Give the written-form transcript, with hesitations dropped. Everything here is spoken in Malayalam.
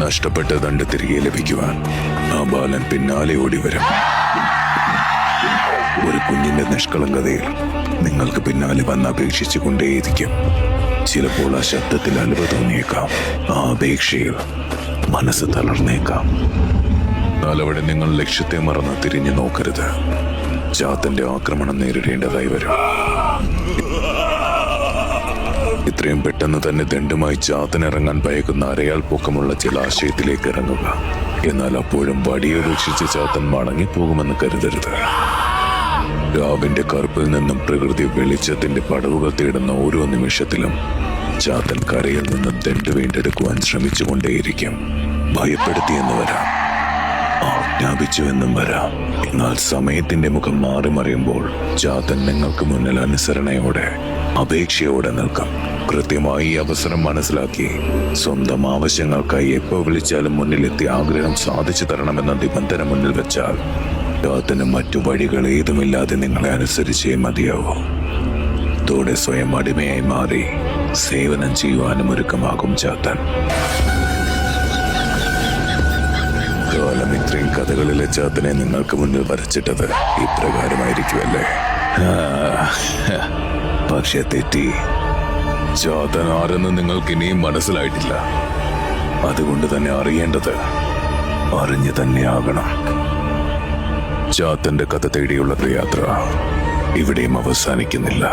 നഷ്ടപ്പെട്ട ദണ്ട് തിരികെ ലഭിക്കുവാൻ ആ ബാലൻ പിന്നാലെ ഓടി വരും. ഒരു കുഞ്ഞിന്റെ നിഷ്കളങ്കതയിൽ നിങ്ങൾക്ക് പിന്നാലെ വന്ന് അപേക്ഷിച്ചു കൊണ്ടേയിരിക്കും. ചിലപ്പോൾ ആ ശബ്ദത്തിൽ അലുവ തോന്നിയേക്കാം, ആ അപേക്ഷയിൽ മനസ്സ് തളർന്നേക്കാം. എന്നാൽ അവിടെ നിങ്ങൾ ലക്ഷ്യത്തെ മറന്ന് തിരിഞ്ഞു നോക്കരുത്. ചാത്തന്റെ ആക്രമണം നേരിടേണ്ടതായി വരും. ഇത്രയും പെട്ടെന്ന് തന്നെ ദണ്ഡുമായി ചാത്തനിറങ്ങാൻ ഭയക്കുന്ന അരയാൾ പൊക്കമുള്ള ജലാശയത്തിലേക്ക് ഇറങ്ങുക. എന്നാൽ അപ്പോഴും വടിയുപേക്ഷിച്ച് ചാത്തൻ മടങ്ങിപ്പോകുമെന്ന് കരുതരുത്. രാവിന്റെ കറുപ്പിൽ നിന്നും പ്രകൃതി വെളിച്ചത്തിന്റെ പടവുകൾ തേടുന്ന ഓരോ നിമിഷത്തിലും ചാത്തൻ കരയിൽ നിന്നും ദണ്ട് വീണ്ടെടുക്കുവാൻ ശ്രമിച്ചുകൊണ്ടേയിരിക്കും. ഭയപ്പെടുത്തിയെന്ന് വരാം, ആജ്ഞാപിച്ചുവെന്നും വരാം. എന്നാൽ സമയത്തിന്റെ മുഖം മാറി മറിയുമ്പോൾ ചാത്തൻ നിങ്ങൾക്ക് മുന്നിൽ അനുസരണയോടെ, അപേക്ഷയോടെ നിൽക്കും. കൃത്യമായി ഈ അവസരം മനസ്സിലാക്കി സ്വന്തം ആവശ്യങ്ങൾക്കായി എപ്പോൾ വിളിച്ചാലും മുന്നിലെത്തി ആഗ്രഹം സാധിച്ചു തരണമെന്ന നിബന്ധന മുന്നിൽ വെച്ചാൽ ചാത്തന് മറ്റു വഴികൾ ഏതുമില്ലാതെ നിങ്ങളെ അനുസരിച്ചേ മതിയാവൂ. തോടെ സ്വയം അടിമയായി മാറി സേവനം ചെയ്യുവാനും ഒരുക്കമാകും ചാത്തൻ. കാലം ഇത്രയും കഥകളിലെ ചാത്തനെ നിങ്ങൾക്ക് മുന്നിൽ വരച്ചിട്ടത് ഇപ്രകാരമായിരിക്കുമല്ലേ? പക്ഷെ തെറ്റി. ചാത്തൻ ആരെന്ന് നിങ്ങൾക്ക് ഇനിയും മനസ്സിലായിട്ടില്ല. അതുകൊണ്ട് തന്നെ അറിയേണ്ടത് അറിഞ്ഞു തന്നെയാകണം. ചാത്തന്റെ കഥ തേടിയുള്ള യാത്ര ഇവിടെയും അവസാനിക്കുന്നില്ല.